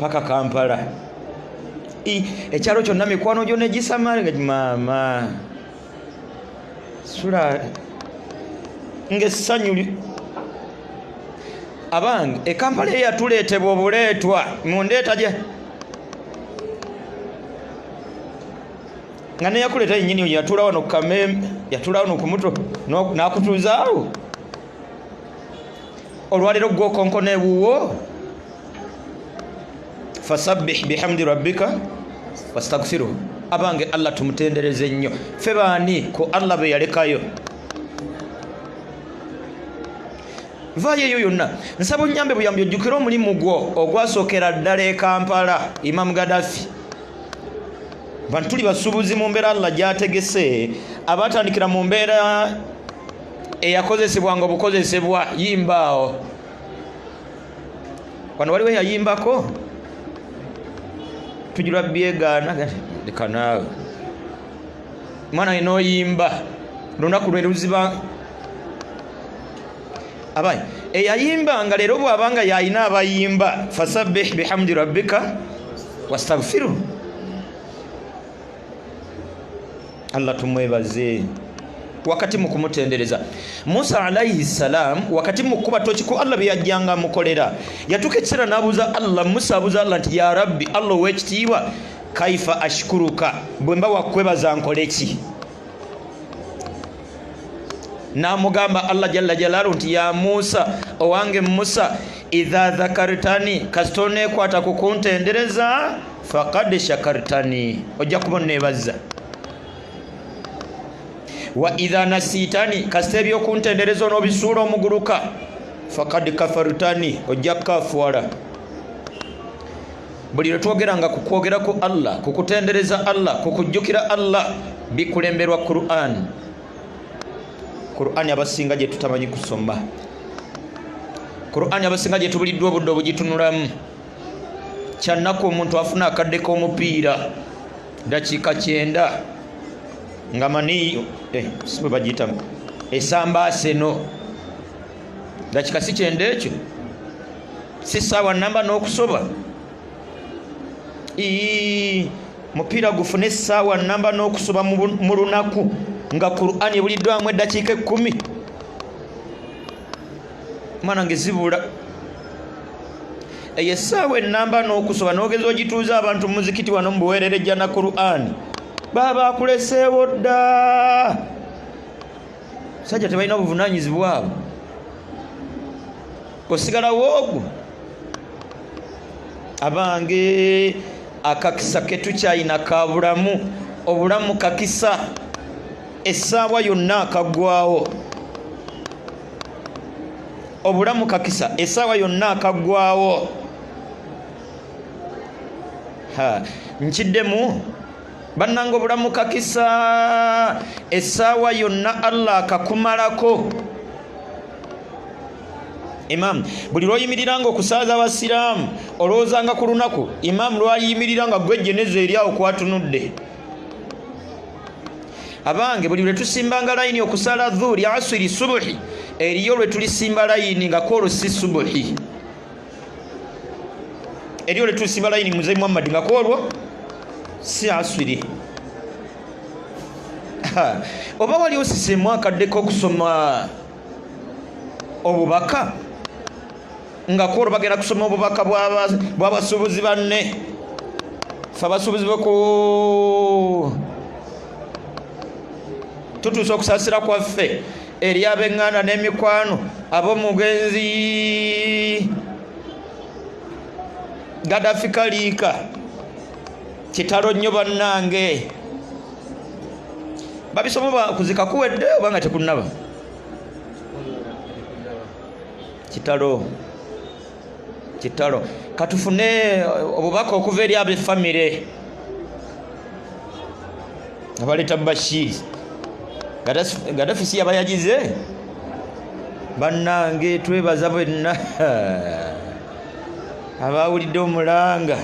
paka Kampala ekyalo kyonna mikwano gyo ne gisamala maama sula ng'essanyu abange Kampala eyatuleetebwa obuleetwa mundeeta gye nga neyakuleeta yennyini yatula wano kukameme yatula wano ku mutwe n'akutuuzaawo olwaliro gw'okonkona ewuwo fasabbih bihamdi rabbika wastaghfiruhu abange Allah tumutendereze nnyo ffe baani ku Allah be yalekayo vayo eyo yonna nsaba onnyambe buyambi ojjukira omulimu gwo ogwasookera ddala e Kampala Imam Gaddafi bantu tuli basuubuzi mu mbeera Allah gy'ategese abatandikira mu mbeera eyakozesebwanga obukozesebwa yimbaawo wano waliwo yayimbako tujula byegaana leka naawe mwana we n'oyimba lunaku lwe luziba abayi eyayimbanga leero bw'abanga yayina abayimba fasabbih bihamdi rabbika wastaghfiruhu Allah tumwebaze wakati mu kumutendereza Musa alayhi salam wakati mu kuba toki ku Allah byajjanga mukolera yatuka ekiseera n'abuuza Allah Musa abuuza Allah nti ya rabbi Allah w'ekitiibwa kaifa ashkuruka bwe mba wakwebaza nkole ki n'amugamba Allah jalla jalaaluhu nti ya Musa owange Musa idha dhakartani kasito neekwata ku kuntendereza faqad shakartani ojja kuba neebaza wa idha nasitani kasito ebyokuntendereza n'obisuula omuguluka faqad kafartani ojja kafuwala buli lwe twogeranga ku kwogera ku Allah ku kutendereza Allah ku kujjukira Allah bikulemberwa Qur'an abasinga gye tutamanyi kusoma Qur'an abasinga gye tubuliddwa obudde obugitunulamu kyannaku omuntu afuna akadde k'omupiira dakiika 9 nga mani sibe bagiyita esambaase no dakiika si 9 ekyo si ssaawa namba n'okusoba mupiira gufune essaawa namba n'okusoba mu lunaku nga Qur'an ebuliddwamu eddakiika 10 mwana ngezibula eyo essaawa ennamba n'okusoba n'ogeza ogituuza abantu mu muzikiti wano mu buweererejja na Qur'an baba akuleseewo dda sajja tebalina obuvunaanyizibwa abo osigalawo ogwo abange akakisa ketukyayina ka bulamu obulamu kakisa essaawa yonna akaggwawo obulamu kakisa essaawa yonna akaggwawo nkiddemu bannanga obulamu kakisa essaawa yonna Allah akakumalako Imam buli lw'oyimiriranga okusaaza abasiraamu olowoozanga ku lunaku Imam lwayimiriranga gwejjeneza eri awo kwatunudde abange buli lwe tusimbanga layini okusala dhuuri asiri subuhi eriyo lwe tulisimba layini nga koolo si subuhi eriyo lwe tulisimba layini Muzee Muhammad nga koolwo si asiri oba wali osisemu akaddeko okusoma obubaka nga koolwo bagenda kusoma obubaka bw'abasuubuzi banne fe abasuubuzi boku tutuusa okusaasira kwaffe eri ab'eŋŋanda n'emikwano ab'omugenzi Gaddafi kaliika kitalo nnyo bannange babisoma bakuzika kuwedde oba nga tekunnaba kitalo katufune obubaka okuva eri ab'effamire abaleeta Bashir Gaddafi si yabayagize bannange twebaza bwenna abawulidde omulanga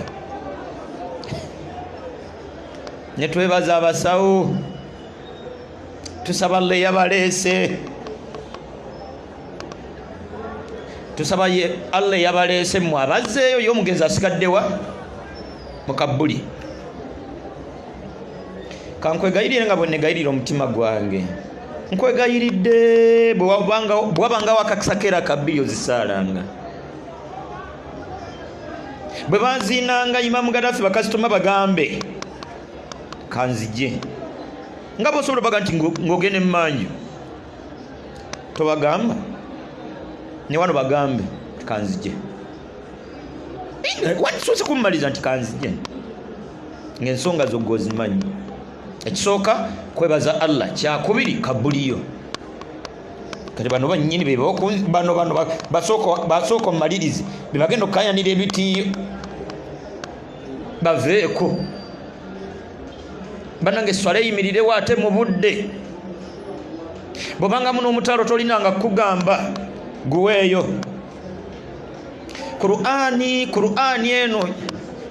ne twebaza abasawo tusaba Allah yabaleese tusaba Allah yabalese mu abazzeeyo y'omugenzi asigaddewa mu kabbuli. Kankwegayirire nga bwe negayirira omutima gwange, nkwegayiridde bwe wabangawo akakisa keera kabbiri ozisaalanga. Bwe baziinanga Imamu Gaddafi bakasitoma bagambe kanzije nga bosobola baga nti ng'ogende mu manju tobagamba ne wano bagambe kanzije wandisoose kummaliza nti kanzije ng'ensonga zo gwozimanyi. Ekisooka kwebaza Allah, kyakubiri kabuliyo. Kati bano bannyini bano basooka omumalirizi be bagenda okukayanira ebitiiyo baveeko. Bannange swala eyimirirewo ate mu budde. Bw'obanga muno omutalo tolinanga kugamba guweeyo. Qur'ani eno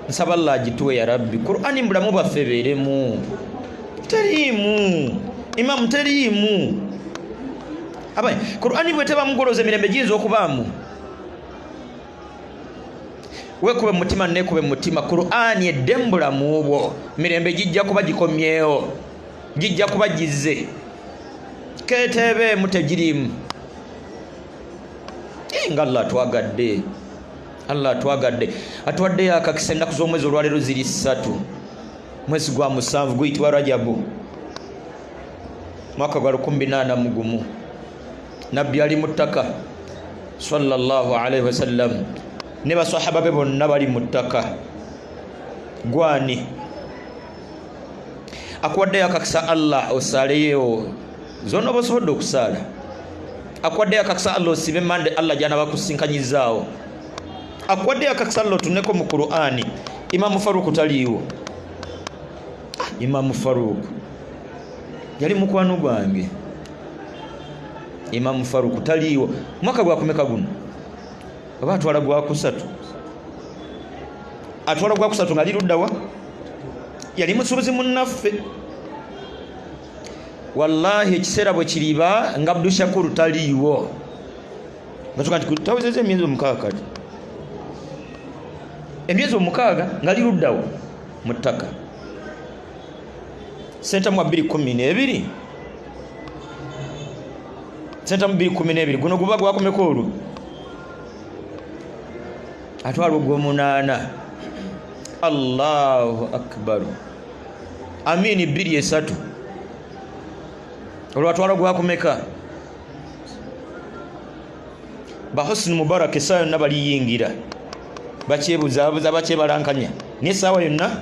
nsaba Allah agituwe ya Rabbi. Qur'ani mbulamu bwaffe beeremu. Teriimu Imamu, teriimu abaye Qur'ani bweteba mugoloza emirembe giyinza okubaamu. Wekube mutima nekube mutima. Qur'ani eddembulamu bwo mirembe gijja kuba gikomyewo, gijja kuba gizze. Ketebe mutegirimu nga Allah atwagadde. Allah atwagadde, atwadde akakisa ennaku z'omwezi olwaleero ziri 3 mwezi gwa 7 guyitibwa Rajabu mwaka gwa 18 nabbi ali mu ttaka sallallahu alaihi wasallam ne basahaba be bonna bali mu ttaka. Gwani akwadde akakisa Allah osaleyo zonna bosobodde okusaala. Akwadde akakisa Allah osibe mande Allah jana bakusinkanyizaawo. Akwadde akakisa Allah tuneko mu Qur'ani. Imamu Faruku taliiwo. Imamu Faruku yali mukwano gwange. Imamu Faruku taliiwo. Mwaka gwa kumeka guno oba atwala gwa kusatu. Atwala gwa kusatu ngali luddawa yali musubuzi munnaffe. Wallahi ekiseera bwe kiriba nga Abdul Shakur taliiwo batuka nti tawezeze emyezi 6 kati. Emyezi 6 ngali luddawa mu ttaka. Senta mu 2012 senta mu 2012 guno guba gwakomeko olwo atwalwa gw'omunaana. Allahu akbar. Amini 2-3 olwo atwalwa gwakomeka. Bahosni Mubarak essaawa yonna baliyingira bakyebuzaabuza bakyebalankanya n'essaawa yonna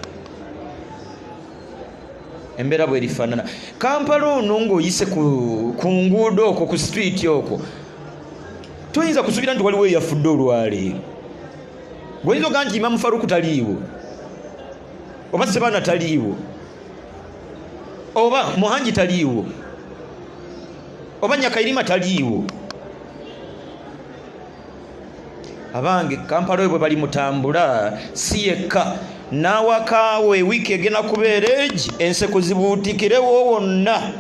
embeera bwerifaanana. Kampala ono ng'oyise ku nguudo okwo ku street okwo toyinza kusuubira nti waliwo eyafudde olwaleero. Bw'oyinza ogaa nti Imamu Faruku taliiwo oba Sebaana taliiwo oba Muhanji taliiwo oba Nyakairima taliiwo. Abange Kampala oyo bwe bali mutambula si yekka n'awakaawe wiiki egenda kubeera egi enseko zibuutikirewo wonna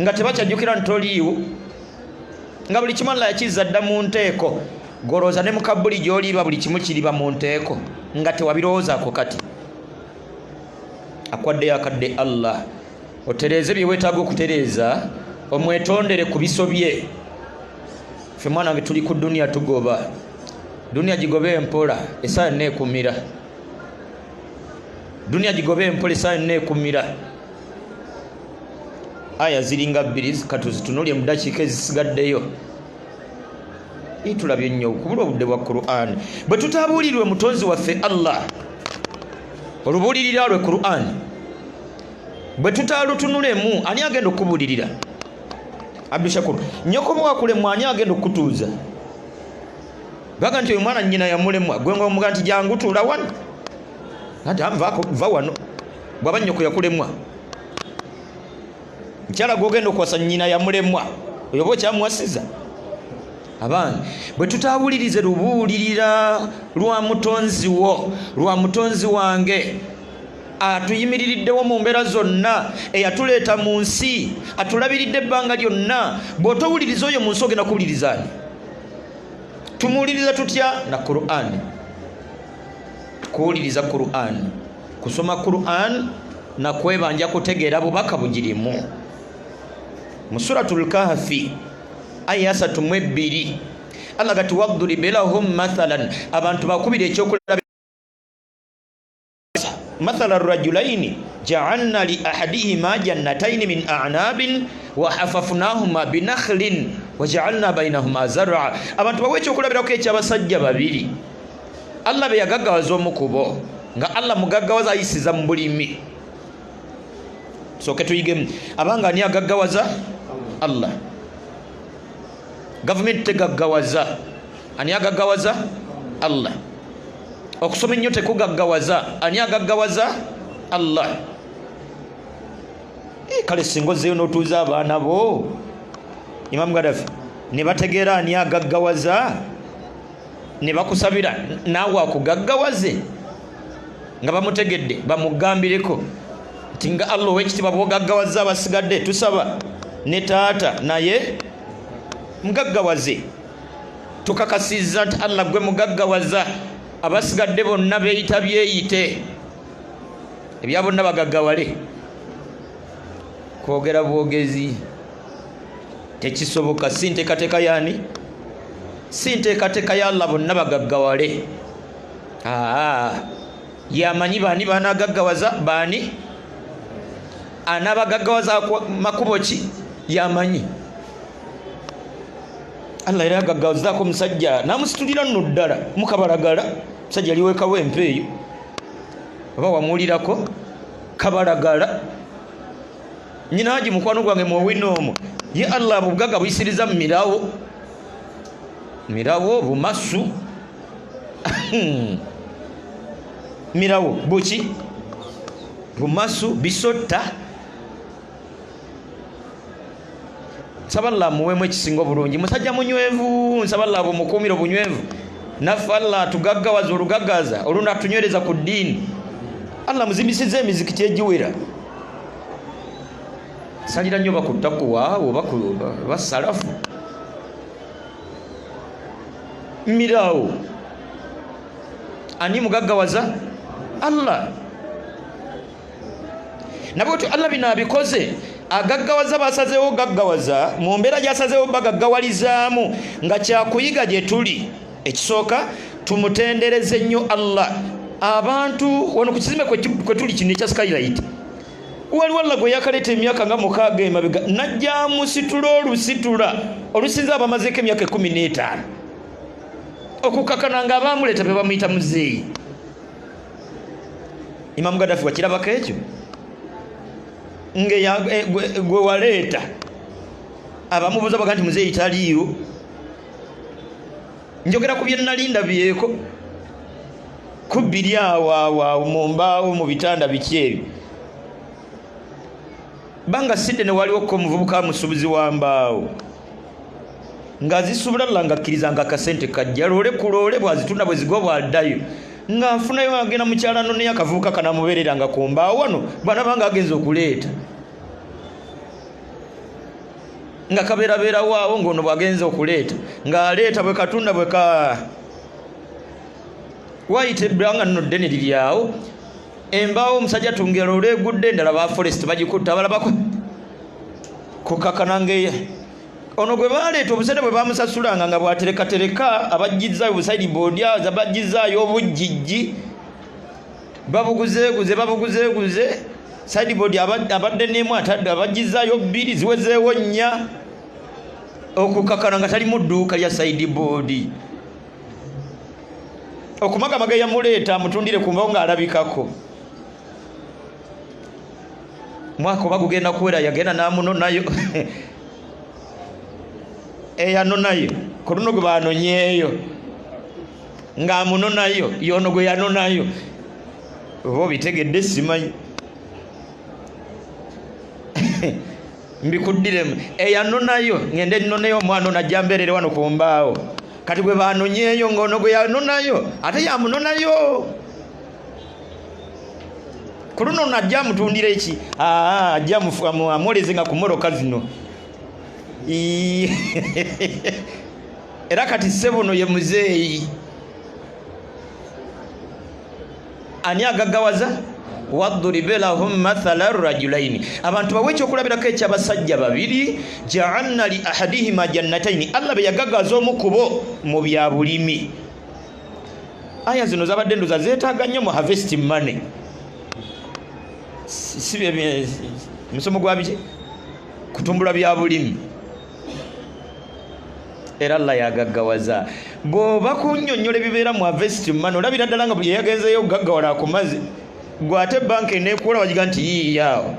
nga tebakyajjukira nti toliiwo, nga buli kimu Allah yakizza dda mu nteeko. Golooza ne mu kabbuli gy'oliiba buli kimu kiriba mu nteeko nga tewabirowoozaako. Kati akwaddeyo akadde Allah otereeze bye weetaaga okutereeza, omwetondere ku biso bye. Ffe mwana wange tuli ku duniya tugoba, duniya gigobe empola essaawa neekumira. Duniya gigobe empola essaawa neekumira. Aya ziringa 2 katuzitunuulye mu dakiika ezisigaddeyo. Tulabye nnyo kubulwa obudde bwa Qur'an. Bwe tutaabuulirwe mutonzi waffe Allah olubuulirira lwe Qur'an, bwe tutaalutunulemu ani agenda okubuulirira? Abdul Shakur nnyoko bwakulemu ani agenda okutuuza? Baga nti oyo mwana nnyina yamulemwa, gwe ng'omuga nti jangu tuula wano ati va wano. Bw'aba nnyoko yakulemwa nkyala gw'ogenda okuwasa nnyina yamulemwa, oyo oba okyamuwasiza? Abange bwe tutaabulirize lubuulirira lwa mutonzi wo, lwa mutonzi wange atuyimiririddewo mu mbeera zonna, eyatuleeta mu nsi, atulabiridde ebbanga lyonna. Bw'otowuliriza oyo mu nsi ogenda kuwuliriza ani? tumuwuliriza tutya? Na Qur'an. Kuwuliriza Qur'an, kusoma Qur'an na kwebanja kutegeera bubaka bugirimu. Mu suratul Kahfi aya 32 Allah gati wadrib lahum mathalan, abantu bakubira ekyokulaba mathala rajulaini ja'alna li ahadihima jannatayn min a'nabin wa hafafnahuma binakhlin wa ja'alna bainahuma zar'a. Abantu bawe ekyokulabirako ekyabasajja babiri, Allah be yagaggawaza omukubo nga Allah mugaggawaza ayisiza mu bulimi. Soke tuyigemu abanga ani agaggawaza? Allah. Government tegaggawaza, ani agaggawaza? Allah. Okusoma ennyo tekugaggawaza, ani agaggawaza? Allah. Kale singa ozzeeyo n'otuuza abaana bo Imam Gaddafi ne bategeera ani agaggawaza, ne bakusabira naawe akugaggawaze nga bamutegedde bamugambireko nti nga Allah ow'ekitiibwa bw'ogaggawaza abasigadde tusaba ne taata naye mugaggawaze. Tukakasizza nti Allah gwe mugaggawaza, abasigadde bonna beeyita byeyite, ebya bonna bagaggawale. Kwogera bwogezi tekisoboka. Si nteekateeka yaani? Si nteekateeka ya Allah bonna bagaggawale. Yamanyi baani baanagaggawaza, baani anabagaggawaza makubo ki? Yamanyi. Allah era yagaggawazaako omusajja n'amusitulira nno ddala mukabalagala. Musajja aliweekawo empeeyo oba wamuwulirako kabalagala. Nyina haji mukwano gwange muwinoomo ye Allah bugagga buyisiriza mu mirawo, mirawo bumasu mirawo buki bumasu bisotta. Nsaba Allah muwemu ekisinga obulungi. Musajja munywevu, nsaba Allah bumukuumira obunywevu. Naffe Allah atugaggawaza olugaggaza olunda atunywereza ku ddiini. Allah muzimbisiza emizikiti egiwera. Salira nnyo oba ku ttakuwa oba ku basalafu. Mirawo ani mugaggawaza? Allah. Nabwetyo Allah bino abikoze agaggawaza basazeewo gaggawaza mu mbeera gyasazeewo bagaggawalizaamu nga kyakuyiga gye tuli. Ekisooka tumutendereze nnyo Allah. Abantu wano ku kizimbe kwe tuli kino ekya Skylight waliwo Allah gwe yakaleeta emyaka nga 6 emabega najja musitula olusitula olusinza abamazeeko emyaka 15 okukakana nga abaamuleeta be bamuyita muzeeyi. Imam Gaddafi wakirabako ekyo? Gwe waleeta abamubuuza baga nti muzeeyi taliiwo. Njogera ku bye nalinda byeko kubiri awo mu mbaawo mu bitanda biki ebyo. Banga sidde ne waliwo ko muvubuka musubuzi wa mbaawo ngazisubula Allah ngakkiriza nga kasente kajja loole kuloole bwazitunda bwe zigwa bwaddayo nga nfunayo agenda mukyala nno naye akavubuka kanamubeerera nga ku mbaawo wano bana banga agenza okuleeta nga kabeerabeera waawo ng'ono bwagenza okuleeta ng'aleeta bwe katunda bwe ka wayita ebbanga nno ddene liryawo embaawo omusajja tungera olwegudde endala ba forest bagikutta balabako kukakanange ono gwe baleeta obusente bwe bamusasulanga nga bwaterekatereka abajjizaayo busaidi boodi abajjizaayo obujjijji babuguzeeguze saidi boodi abadde n'emu atadde abajjizaayo 2 ziwezeewo 4 okukakana nga tali mu dduuka lya saidi boodi okumagamaga yamuleeta amutundire ku mbaawo ng'alabikako. Mwaka oba gugenda kuwera yagenda n'amunonayo eyanonayo ku luno gwe baanonyeeyo ng'amunonayo yono gwe yanonayo oba obitegedde simanyi mbikuddiremu eyanonayo ngende nnoneyo omwana onajja mbeerere wano ku mbaawo kati gwe baanonyeeyo ng'ono gwe yanonayo ate yamunonayo ku luno najja amutundira eki ajja amwoleze nga ku moroka zino era kati sebono ye muzeeyi ani agaggawaza wadribe lahum mathala rajulaini abantu bawe ekyokulabirako ekyabasajja babiri ja'alna li ahadihima jannataini Allah be yagaggaza omukubo mu bya bulimi. Aya zino zabadde ndoza zeetaaga nnyo mu harvest money musomo gwa biki kutumbula bya bulimi era Allah yagaggawaza bw'oba kunnyonnyola ebibeera mu harvest money olabira ddala nga buli yagenzeeyo gaggawala akumaze gwate banki neekuola wagiga nti yiiyaawo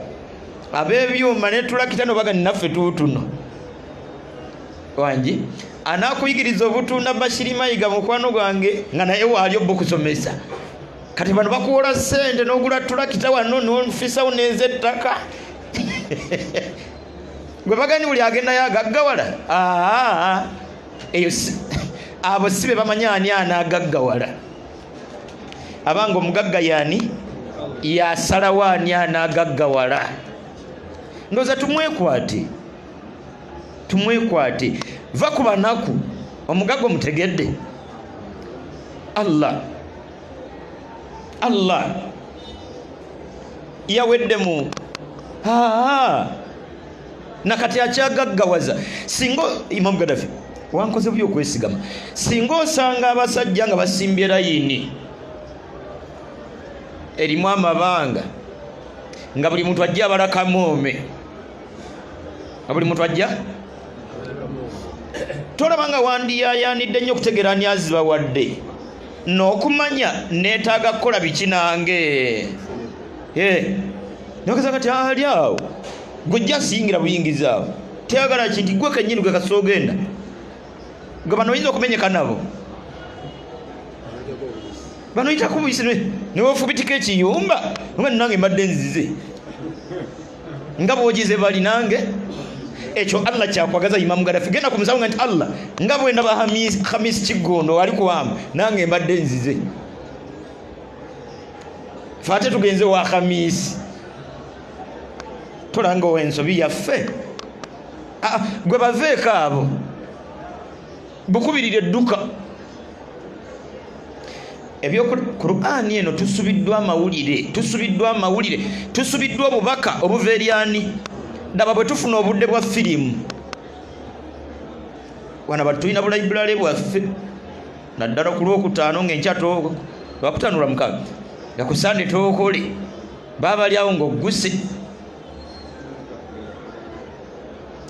ab'ebyuma netulakita nobaga ninaffe tuutuno wangi anaakuyigiriza obutunda bashirimayiga mukwano gwange nga naye waali obukusomesa kati bano bakuwola ssente n'ogula tulakita wano nofisawo neeza ettaka gwe bagani buli agendayo agaggawala eyo abo si be bamanya ani anaagaggawala abanga omugagga yaani yasalawo ani anaagaggawala ndowooza tumwekwate va ku banaku omugagga omutegedde Allah yaweddemu nakati akyagaggawaza singa Imam Gaddafi wankoze buyo okwesigama singa osanga abasajja nga basimbye layini erimu amabanga nga buli muntu ajja abalakamoome buli muntu ajja tolabanga wandiyayanidde nnyo okutegeera ani azibawadde n'okumanya neetaaga kukola biki nange nokeza kati ali awo gwejja asingira buyingiza awo teyagala kinti gwe kennyini gwe kasi ogenda gwe bano oyinza okumenyeka nabo bano oyitako buyisi newefubitika ekiyumba nga nange mbadde nzize nga bwogize bali nange ekyo Allah kyakwagaza Imam Gaddafi genda kumusawo nga nti Allah nga bwe ndaba Khamis Kigondo ali kuwamba nange mbadde nzize fate tugenze wa Khamis tolanga wensobi yaffe gwe baveeko abo bukubirire edduka ebyo Qur'ani eno tusubiddwa amawulire tusubiddwa obubaka obuva eri ani ndaba bwe tufuna obudde bwa firimu wana batulina bulayibulale bwaffe naddala ku Lwokutaano ng'enkya lwakutanula mukaaga nga ku Sande tookole baba ali awo ng'ogguse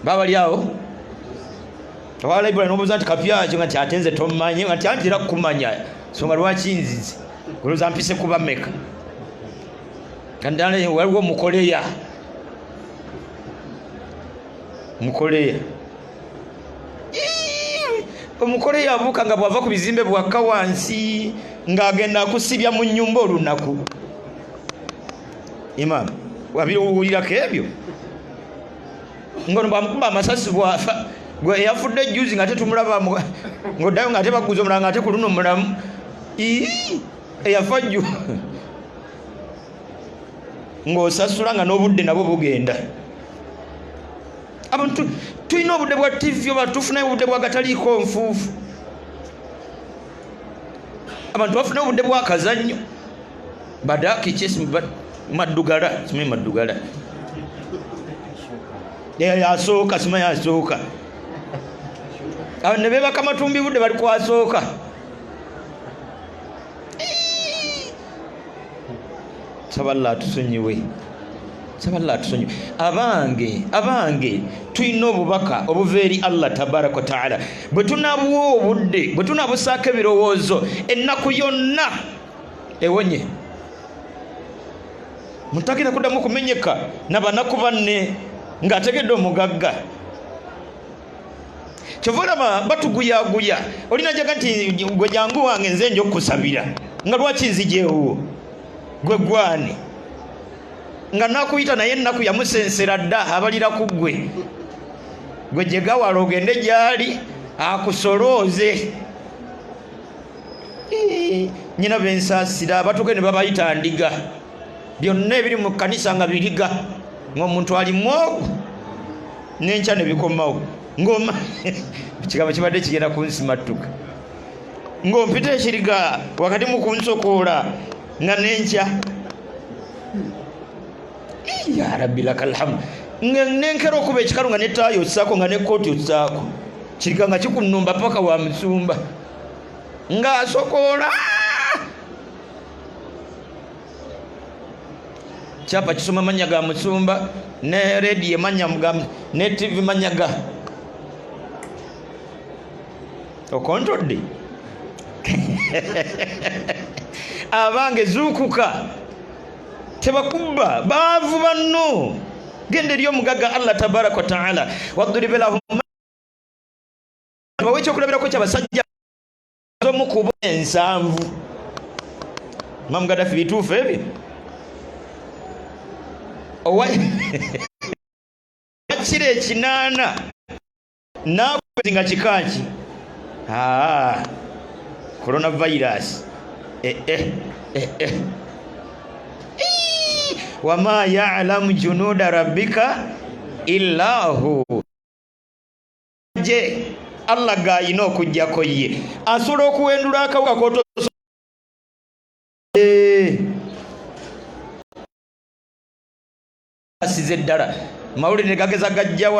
baba ali awo awala ibula n'obuuza nti kapyakyo nga nti ate nze tommanyi nga nti antera kukumanya songa lwaki nzizi olowooza mpise kuba meka nga ddala waliwo omukoleya omukoleya abuuka nga bwava ku bizimbe bwakka wansi ng'agenda akusibya mu nnyumba olunaku Imam wabiwulirako ebyo ngono bamukuba amasasi bwafa gwe yafudde juzi nga tetumulaba ng'oddayo nga ate baguza omulala nga ate ku luno mulamu eyafa jju ng'osasula nga n'obudde nabwo bugenda abantu tulina obudde bwa TV oba tufunayo obudde bwa gataliiko nfuufu abantu bafunayo obudde bwa kazannyo badaki chesi maddugala simanyi maddugala yasooka simanyi asooka ne beebaka matumbi budde bali kwasooka saballa atusonyiwe abange tulina obubaka obuva eri Allah tabaraka wa taala bwe tunabuwa obudde bwe tunabusaako ebirowoozo ennaku yonna ewonye mutagira kuddamu kumenyeka nabanaku banne ng'ategedde omugagga kyova olaba batuguyaguya olina jaga nti gwe jangu wange nze nja okukusabira nga lwaki nzijeewo gwe gwani nga nakuyita naye ennaku yamusensera dda abalira ku gwe gyegawala ogende gyali akusolooze nyina bensaasira batuke ne babayita ndiga byonna ebiri mu kanisa nga biriga ng'omuntu ali mwogo n'enkya ne bikomawo ngoma kigambo kibadde kigenda kunsimattuka ng'ompita ekiriga wakati mu kunsokoola nga nenkya ya rabbi lakal hamd nenkera okuba ekikalu nga netaayo ossaako nga nekkooti ossaako kiriga nga kikunnumba paka wa musumba ng'asokoola kyapa kisoma manya ga musumba ne rediyo manya ne TV manya ga okontodde abange zuukuka tebakubba baavu banno gende eri omugaga Allah tabaraka wa taala wadribe lahum bawe ekyokulabirako kyabasajja omu kubo ensanvu Imam Gaddafi bituufu ebyo wakire ekinaana nakuzinga kikaaki coronavirus wama ya'lamu junuda rabbika illa hu je Allah gayina okujjako ye asobola okuwendula akawuka koto asize ddala mawulire gageza gajjawa